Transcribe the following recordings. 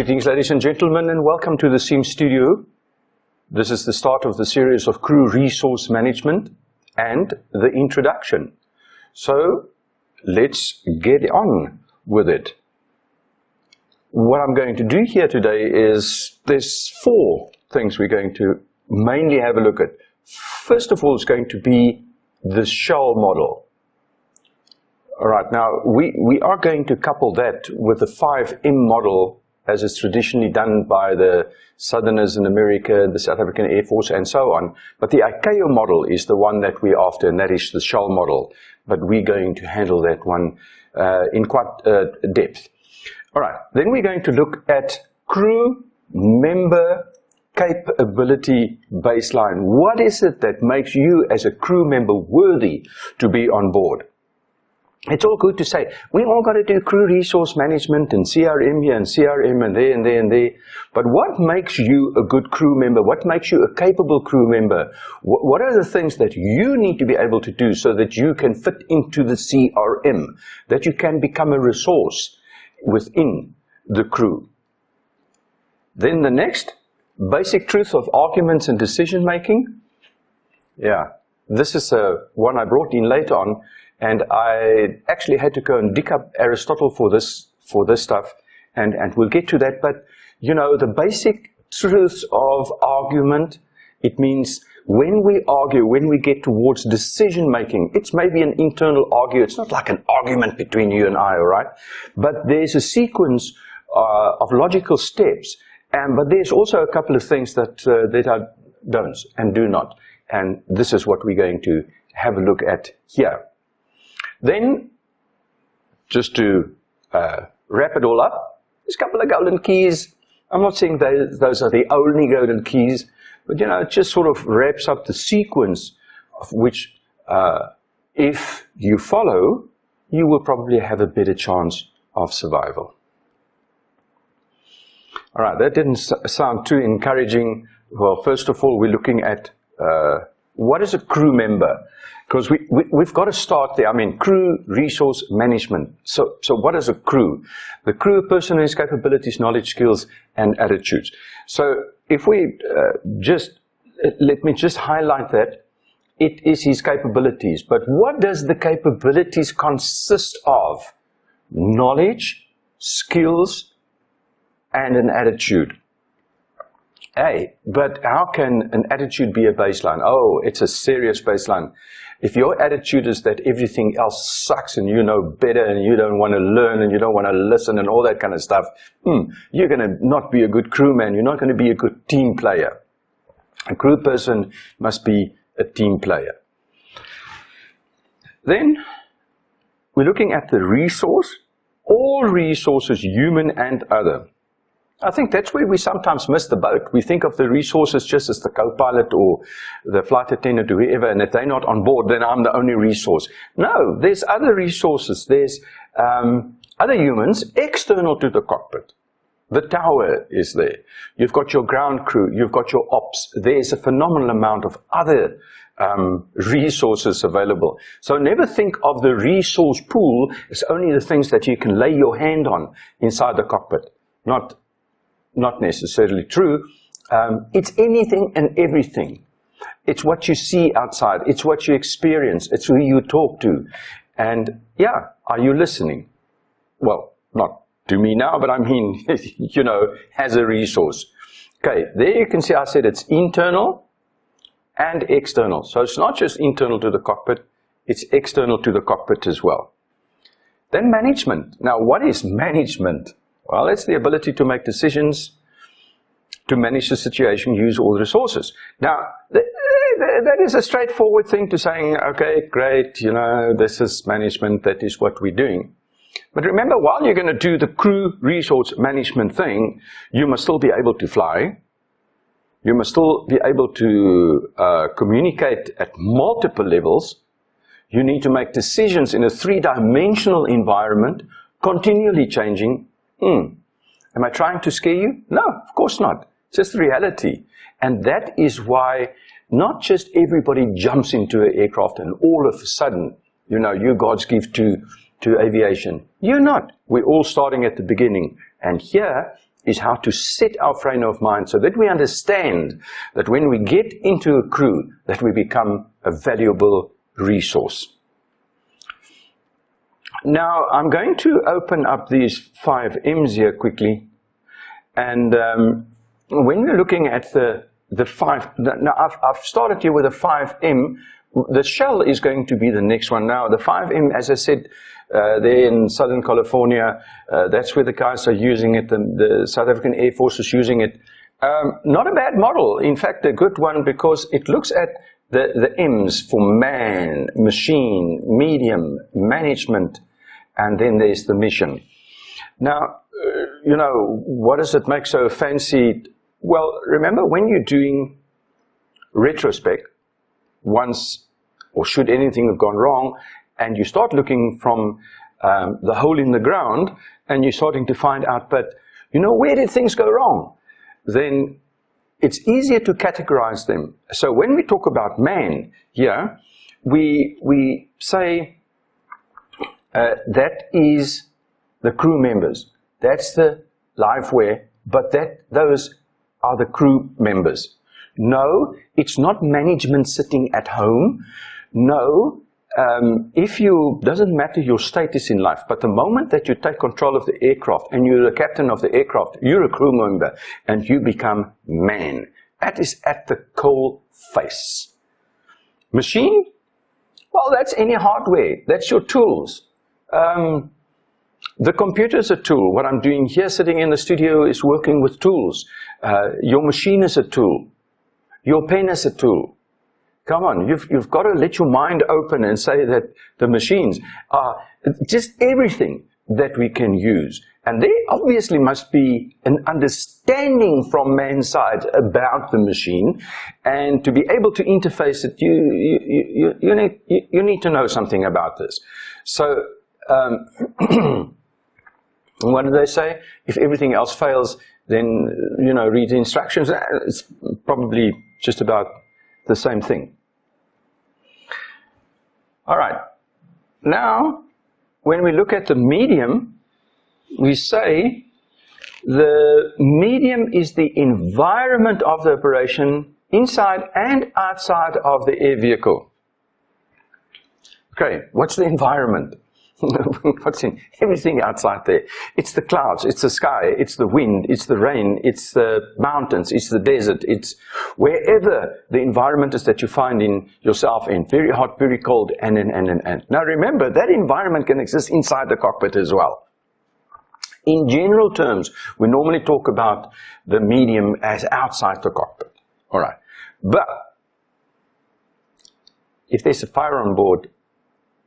Greetings, ladies and gentlemen, and welcome to the SIM studio. This is the start of the series of crew resource management and the introduction. So let's get on with it. What I'm going to do here today is there's 4 things we're going to mainly have a look at. First of all, it's going to be the shell model. All right, now we are going to couple that with the 5M model as is traditionally done by the Southerners in America, the South African Air Force, and so on. But the ICAO model is the one that we're after, and that is the shell model. But we're going to handle that one in quite depth. All right, then we're going to look at crew member capability baseline. What is it that makes you as a crew member worthy to be on board? It's all good to say, we all got to do crew resource management and CRM here and CRM and there and there and there. But what makes you a good crew member? What makes you a capable crew member? What are the things that you need to be able to do so that you can fit into the CRM, that you can become a resource within the crew? Then the next, basic truth of arguments and decision making. Yeah, this is one I brought in later on. And I actually had to go and dig up Aristotle for this stuff, and we'll get to that. But, you know, the basic truths of argument, it means when we argue, when we get towards decision making, it's maybe an internal argue. It's not like an argument between you and I, all right? But there's a sequence of logical steps, but there's also a couple of things that are don'ts and do not. And this is what we're going to have a look at here. Then, just to wrap it all up, there's a couple of golden keys. I'm not saying those are the only golden keys, but, you know, it just sort of wraps up the sequence of which, if you follow, you will probably have a better chance of survival. All right, that didn't sound too encouraging. Well, first of all, we're looking at what is a crew member? Because we've got to start there. I mean, crew resource management. So what is a crew? The crew, person, his capabilities, knowledge, skills, and attitudes. So if we let me just highlight that. It is his capabilities. But what does the capabilities consist of? Knowledge, skills, and an attitude. Hey, but how can an attitude be a baseline? Oh, it's a serious baseline. If your attitude is that everything else sucks and you know better and you don't want to learn and you don't want to listen and all that kind of stuff, you're going to not be a good crewman. You're not going to be a good team player. A crew person must be a team player. Then we're looking at the resource. All resources, human and other. I think that's where we sometimes miss the boat. We think of the resources just as the co-pilot or the flight attendant or whoever, and if they're not on board, then I'm the only resource. No, there's other resources. There's other humans external to the cockpit. The tower is there. You've got your ground crew. You've got your ops. There's a phenomenal amount of other resources available. So never think of the resource pool as only the things that you can lay your hand on inside the cockpit. Not necessarily true. It's anything and everything. It's what you see outside. It's what you experience. It's who you talk to. And yeah, are you listening? Well, not to me now, but I mean, you know, as a resource. Okay, there you can see I said it's internal and external. So it's not just internal to the cockpit, it's external to the cockpit as well. Then management. Now, what is management? Well, it's the ability to make decisions, to manage the situation, use all the resources. Now, that is a straightforward thing to saying, okay, great, you know, this is management, that is what we're doing. But remember, while you're going to do the crew resource management thing, you must still be able to fly. You must still be able to communicate at multiple levels. You need to make decisions in a 3-dimensional environment, continually changing. Am I trying to scare you? No, of course not. It's just reality. And that is why not just everybody jumps into an aircraft and all of a sudden, you know, you God's gift to aviation. You're not. We're all starting at the beginning. And here is how to set our frame of mind so that we understand that when we get into a crew, that we become a valuable resource. Now, I'm going to open up these 5 M's here quickly. And when we're looking at the 5, now I've started here with a 5M. The shell is going to be the next one. Now, the 5M, as I said, there in Southern California, that's where the guys are using it, and the South African Air Force is using it. Not a bad model, in fact, a good one, because it looks at the M's for man, machine, medium, management, and then there's the mission. Now, you know, what does it make so fancy? Well, remember, when you're doing retrospect, once, or should anything have gone wrong, and you start looking from the hole in the ground, and you're starting to find out, but, you know, where did things go wrong? Then it's easier to categorize them. So when we talk about man here, we say that is the crew members. That's the liveware, but those are the crew members. No, it's not management sitting at home. No, doesn't matter your status in life, but the moment that you take control of the aircraft and you're the captain of the aircraft, you're a crew member and you become man. That is at the coal face. Machine? Well, that's any hardware. That's your tools. The computer is a tool. What I'm doing here sitting in the studio is working with tools. Your machine is a tool. Your pen is a tool. Come on, you've got to let your mind open and say that the machines are just everything that we can use. And there obviously must be an understanding from man's side about the machine, and to be able to interface it, you need to know something about this. So, what do they say? If everything else fails, then, you know, read the instructions. It's probably just about the same thing. All right. Now, when we look at the medium, we say the medium is the environment of the operation inside and outside of the air vehicle. Okay, what's the environment? What's in everything outside there? It's the clouds, it's the sky, it's the wind, it's the rain, it's the mountains, it's the desert, it's wherever the environment is that you find in yourself in, very hot, very cold, and. Now remember, that environment can exist inside the cockpit as well. In general terms, we normally talk about the medium as outside the cockpit. All right. But if there's a fire on board,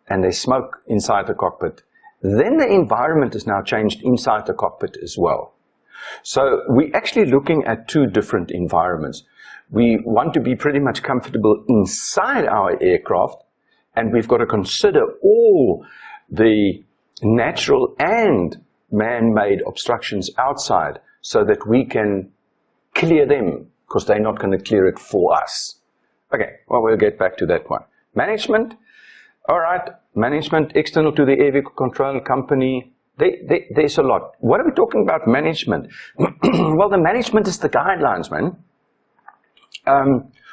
and there's smoke inside the cockpit, then the environment is now changed inside the cockpit as well. So we're actually looking at 2 different environments. We want to be pretty much comfortable inside our aircraft, and we've got to consider all the natural and man-made obstructions outside so that we can clear them, because they're not going to clear it for us. Okay, well, we'll get back to that one. Management. All right, management external to the air vehicle control company. There's a lot. What are we talking about management? Well, the management is the guidelines, man.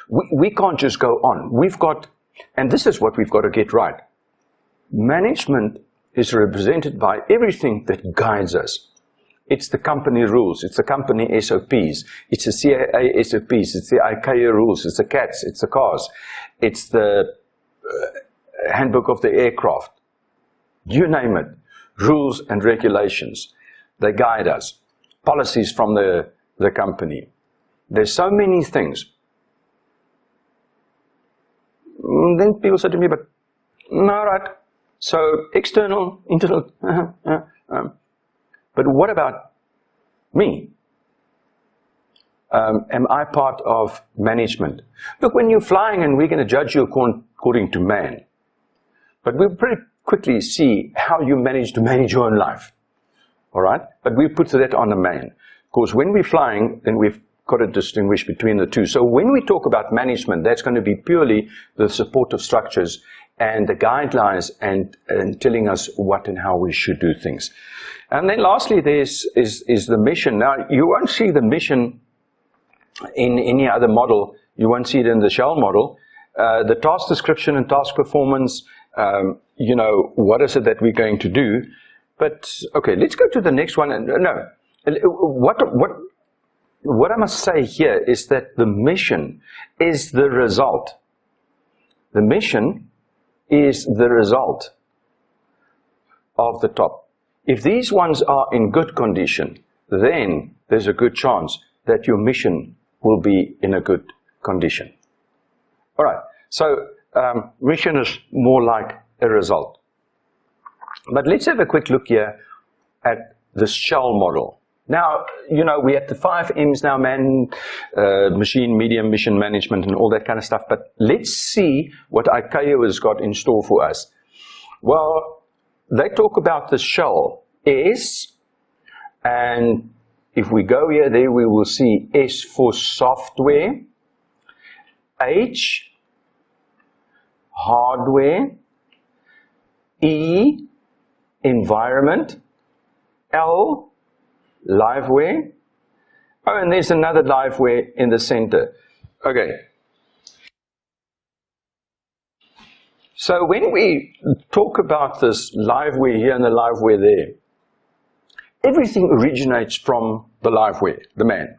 We can't just go on. We've got, and this is what we've got to get right. Management is represented by everything that guides us. It's the company rules, it's the company SOPs, it's the CAA SOPs, it's the ICAO rules, it's the CATs, it's the CARs, it's the handbook of the aircraft, you name it, rules and regulations. They guide us. Policies from the company. There's so many things. Then people say to me, but, all right, so external, internal, but what about me? Am I part of management? Look, when you're flying and we're going to judge you according to man, but we'll pretty quickly see how you manage to manage your own life. All right? But we put that on a man. Because when we're flying, then we've got to distinguish between the two. So when we talk about management, that's going to be purely the supportive structures and the guidelines and telling us what and how we should do things. And then lastly, is the mission. Now, you won't see the mission in any other model. You won't see it in the Shell model. The task description and task performance, you know, what is it that we're going to do? But, okay, let's go to the next one. No, what I must say here is that the mission is the result. The mission is the result of the top. If these ones are in good condition, then there's a good chance that your mission will be in a good condition. All right, so mission is more like a result. But let's have a quick look here at the Shell model. Now, you know, we have the 5 M's now, man, machine, medium, mission management, and all that kind of stuff. But let's see what ICAO has got in store for us. Well, they talk about the Shell S, and if we go here, there we will see S for software, H, hardware, E, environment, L, liveware. Oh, and there's another liveware in the center. Okay. So when we talk about this liveware here and the liveware there, everything originates from the liveware, the man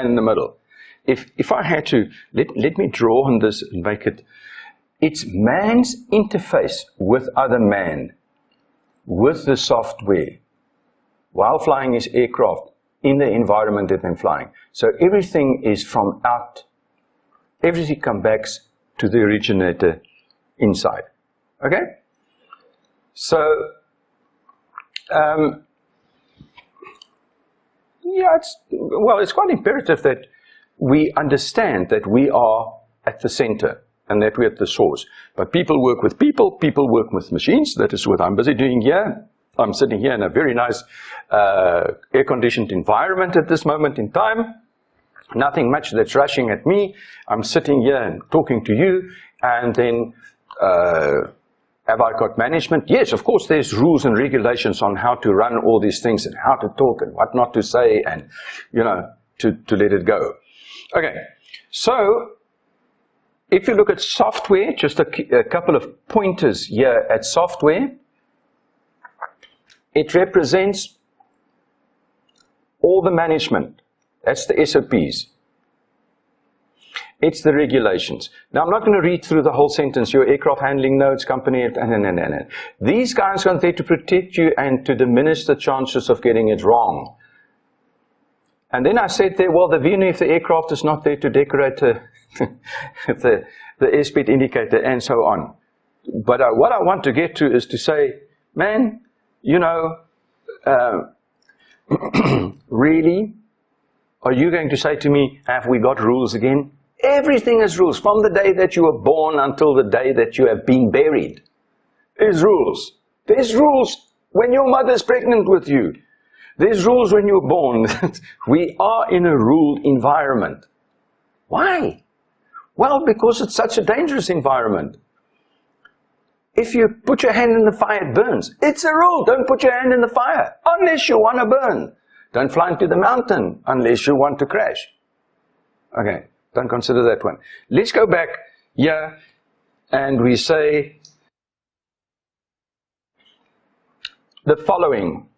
in the middle. If I had to, let me draw on this and make it, it's man's interface with other man, with the software, while flying his aircraft in the environment that they're flying. So everything is from out, everything comes back to the originator inside. Okay? So, yeah, it's quite imperative that we understand that we are at the center and that we're at the source. But people work with people work with machines. That is what I'm busy doing here. I'm sitting here in a very nice air-conditioned environment at this moment in time. Nothing much that's rushing at me. I'm sitting here and talking to you, and then have I got management? Yes, of course, there's rules and regulations on how to run all these things and how to talk and what not to say and, you know, to let it go. Okay, so if you look at software, just a couple of pointers here at software, it represents all the management. That's the SOPs. It's the regulations. Now, I'm not going to read through the whole sentence. Your aircraft handling notes, company, and. These guys are there to protect you and to diminish the chances of getting it wrong. And then I said there, well, even if the aircraft is not there to decorate the airspeed indicator and so on. But what I want to get to is to say, man, you know, really, are you going to say to me, have we got rules again? Everything is rules. From the day that you were born until the day that you have been buried. There's rules. There's rules when your mother's pregnant with you. There's rules when you're born. We are in a ruled environment. Why? Well, because it's such a dangerous environment. If you put your hand in the fire, it burns. It's a rule. Don't put your hand in the fire unless you want to burn. Don't fly into the mountain unless you want to crash. Okay, don't consider that one. Let's go back here and we say the following.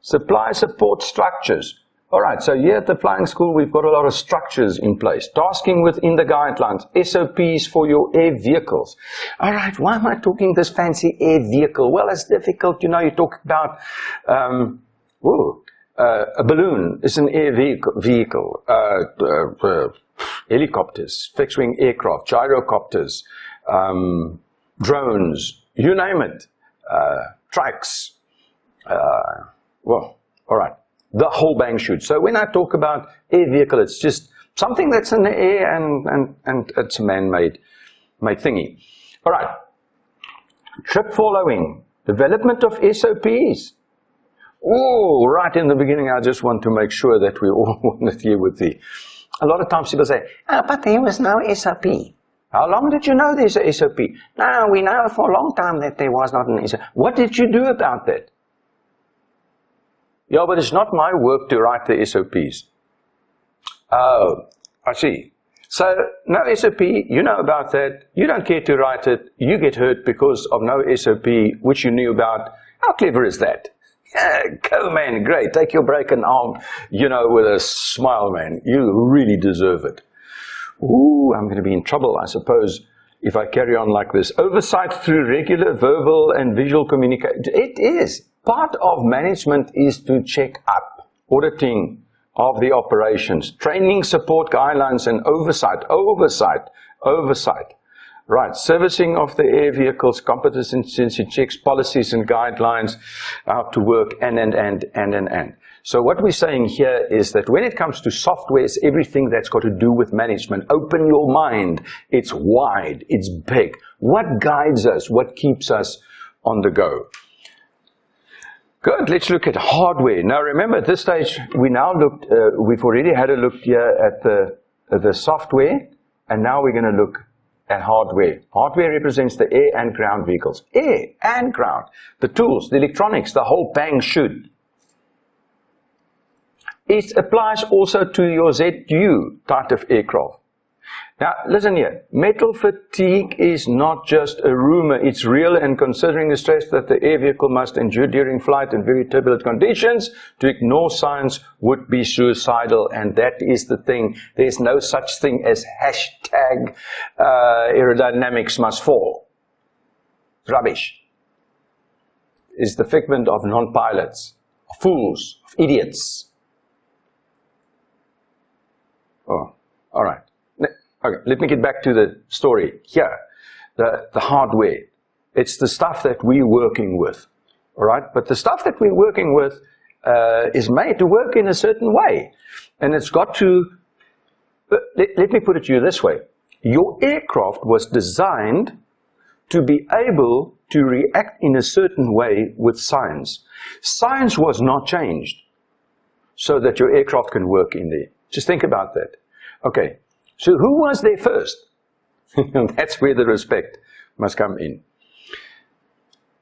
Supply support structures. All right, so here at the flying school, we've got a lot of structures in place. Tasking within the guidelines, SOPs for your air vehicles. All right, why am I talking this fancy air vehicle? Well, it's difficult. You know, you talk about, a balloon is an air vehicle. Helicopters, fixed-wing aircraft, gyrocopters, drones, you name it, trikes. Well, all right. The whole bang shoot. So when I talk about air vehicle, it's just something that's in the air and it's a man-made thingy. All right. Trip following. Development of SOPs. Oh, right in the beginning, I just want to make sure that we all want to hear with the... A lot of times people say, but there was no SOP. How long did you know there's a SOP? No, we know for a long time that there was not an SOP. What did you do about that? Yeah, but it's not my work to write the SOPs. Oh, I see. So, no SOP, you know about that, you don't care to write it, you get hurt because of no SOP, which you knew about. How clever is that? Yeah, go man, great, take your break and arm, with a smile, man. You really deserve it. Ooh, I'm going to be in trouble, I suppose, if I carry on like this. Oversight through regular verbal and visual communication. It is. Part of management is to check up, auditing of the operations, training, support, guidelines, and oversight. Right, servicing of the air vehicles, competency checks, policies and guidelines, how to work, and. So what we're saying here is that when it comes to software, it's everything that's got to do with management. Open your mind. It's wide. It's big. What guides us? What keeps us on the go? Good. Let's look at hardware. Now remember, at this stage, we've already had a look here at the software, and now we're going to look at hardware. Hardware represents the air and ground vehicles. Air and ground. The tools, the electronics, the whole bang shoot. It applies also to your ZU type of aircraft. Now, listen here. Metal fatigue is not just a rumor. It's real, and considering the stress that the air vehicle must endure during flight in very turbulent conditions, to ignore signs would be suicidal, and that is the thing. There's no such thing as hashtag aerodynamics must fall. Rubbish. It's the figment of non-pilots, of fools, of idiots. Oh, all right. Okay, let me get back to the story. Here, the hardware. It's the stuff that we're working with, all right? But the stuff that we're working with is made to work in a certain way. And it's got to, let me put it to you this way. Your aircraft was designed to be able to react in a certain way with science. Science was not changed so that your aircraft can work in there. Just think about that. Okay. So who was there first? That's where the respect must come in.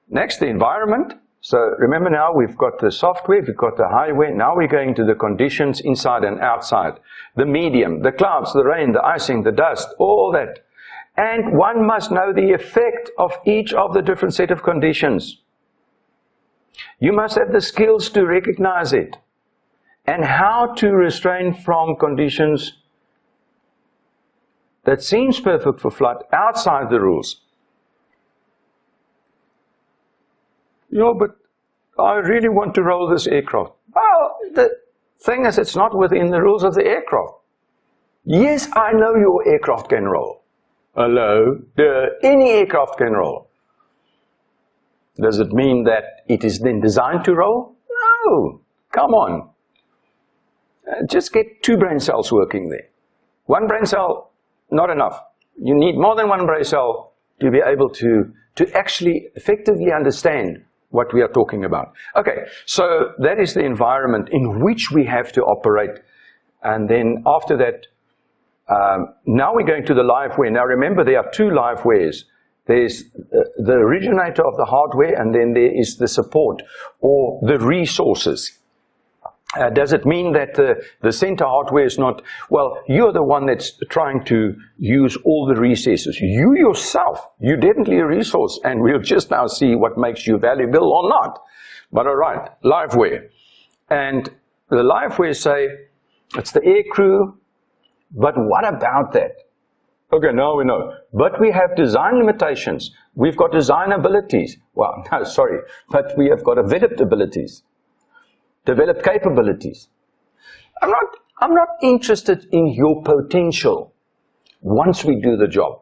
Next, the environment. So remember now, we've got the software, we've got the hardware. Now we're going to the conditions inside and outside. The medium, the clouds, the rain, the icing, the dust, all that. And one must know the effect of each of the different set of conditions. You must have the skills to recognize it and how to restrain from conditions that seems perfect for flight outside the rules. Yeah, but I really want to roll this aircraft. Well, the thing is, it's not within the rules of the aircraft. Yes, I know your aircraft can roll. Hello? Any aircraft can roll. Does it mean that it is then designed to roll? No. Come on. Just get 2 brain cells working there. 1 brain cell, not enough. You need more than 1 brain cell to be able to actually effectively understand what we are talking about. Okay, so that is the environment in which we have to operate. And then after that, now we're going to the liveware. Now remember, there are 2 livewares. There's the originator of the hardware, and then there is the support or the resources. Does it mean that the center hardware is not, well, you're the one that's trying to use all the resources. You yourself, you're definitely a resource, and we'll just now see what makes you valuable or not. But all right, liveware. And the liveware say, it's the air crew, but what about that? Okay, now we know. But we have design limitations. We've got design abilities. Well, no, sorry, but we have got developed abilities. Develop capabilities. I'm not interested in your potential once we do the job.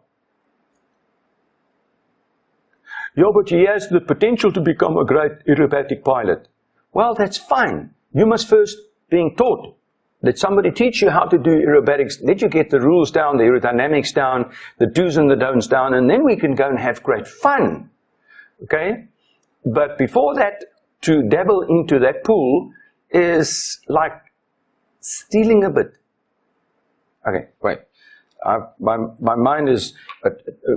Yeah, but he has the potential to become a great aerobatic pilot. Well, that's fine. You must first being taught. Let somebody teach you how to do aerobatics. Let you get the rules down, the aerodynamics down, the do's and the don'ts down, and then we can go and have great fun. Okay? But before that, to dabble into that pool is like stealing a bit. Okay, wait. My mind is,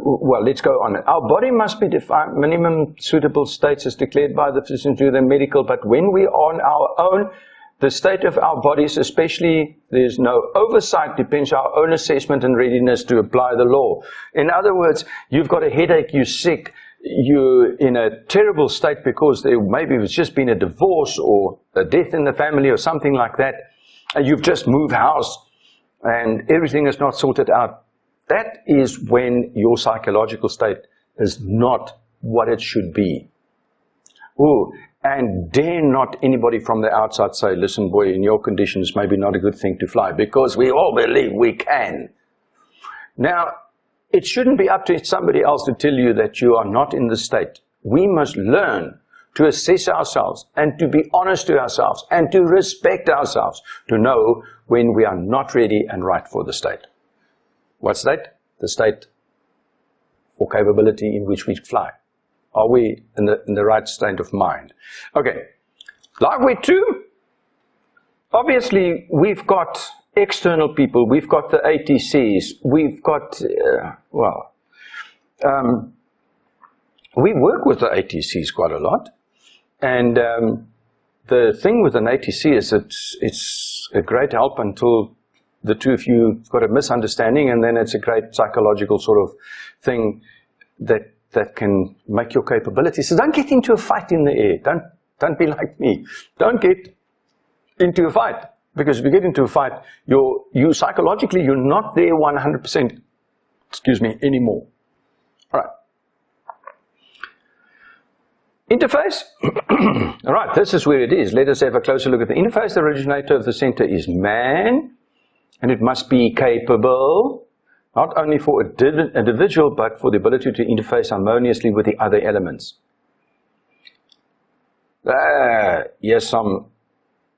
well, let's go on. Our body must be defined, minimum suitable states as declared by the physician to the medical, but when we are on our own, the state of our bodies, especially, there's no oversight, depends on our own assessment and readiness to apply the law. In other words, you've got a headache, you're sick, you're in a terrible state because there maybe it's just been a divorce or a death in the family or something like that, and you've just moved house and everything is not sorted out. That is when your psychological state is not what it should be. Oh, and dare not anybody from the outside say, listen boy, in your conditions maybe not a good thing to fly, because we all believe we can. Now, it shouldn't be up to somebody else to tell you that you are not in the state. We must learn to assess ourselves and to be honest to ourselves and to respect ourselves, to know when we are not ready and right for the state. What state? The state or capability in which we fly. Are we in the right state of mind? Okay, lightweight 2, obviously we've got external people, we've got the ATCs, we've got, we work with the ATCs quite a lot, and the thing with an ATC is it's a great help until the two of you got a misunderstanding, and then it's a great psychological sort of thing that can make your capability. So don't get into a fight in the air. Don't be like me. Don't get into a fight. Because if you get into a fight, you psychologically, you're not there 100%, anymore. All right. Interface. All right, this is where it is. Let us have a closer look at the interface. The originator of the center is man, and it must be capable, not only for an individual, but for the ability to interface harmoniously with the other elements. Yes,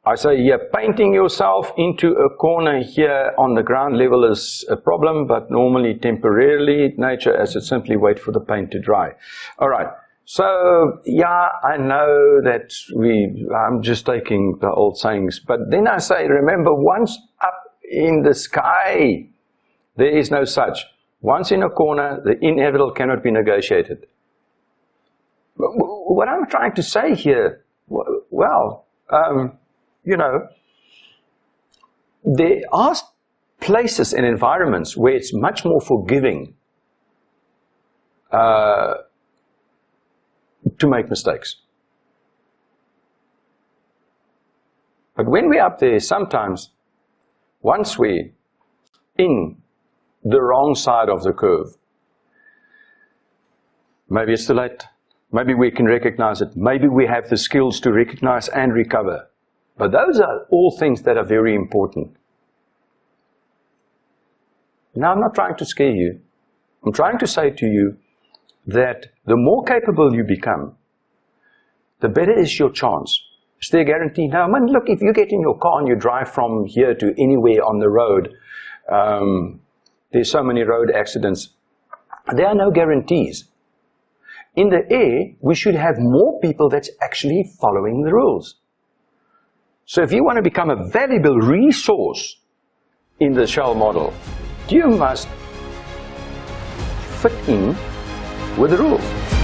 I say here, painting yourself into a corner here on the ground level is a problem, but normally temporarily, nature as it simply wait for the paint to dry. All right, so yeah, I know that I'm just taking the old sayings, but then I say, remember, once up in the sky, there is no such. Once in a corner, the inevitable cannot be negotiated. What I'm trying to say here, well, you know, there are places and environments where it's much more forgiving to make mistakes. But when we're up there, sometimes, once we're in the wrong side of the curve, maybe it's too late. Maybe we can recognize it. Maybe we have the skills to recognize and recover. But those are all things that are very important. Now, I'm not trying to scare you. I'm trying to say to you that the more capable you become, the better is your chance. Is there a guarantee? Now, man, look, if you get in your car and you drive from here to anywhere on the road, there's so many road accidents. There are no guarantees. In the air, we should have more people that's actually following the rules. So if you want to become a valuable resource in the Shell model, you must fit in with the rules.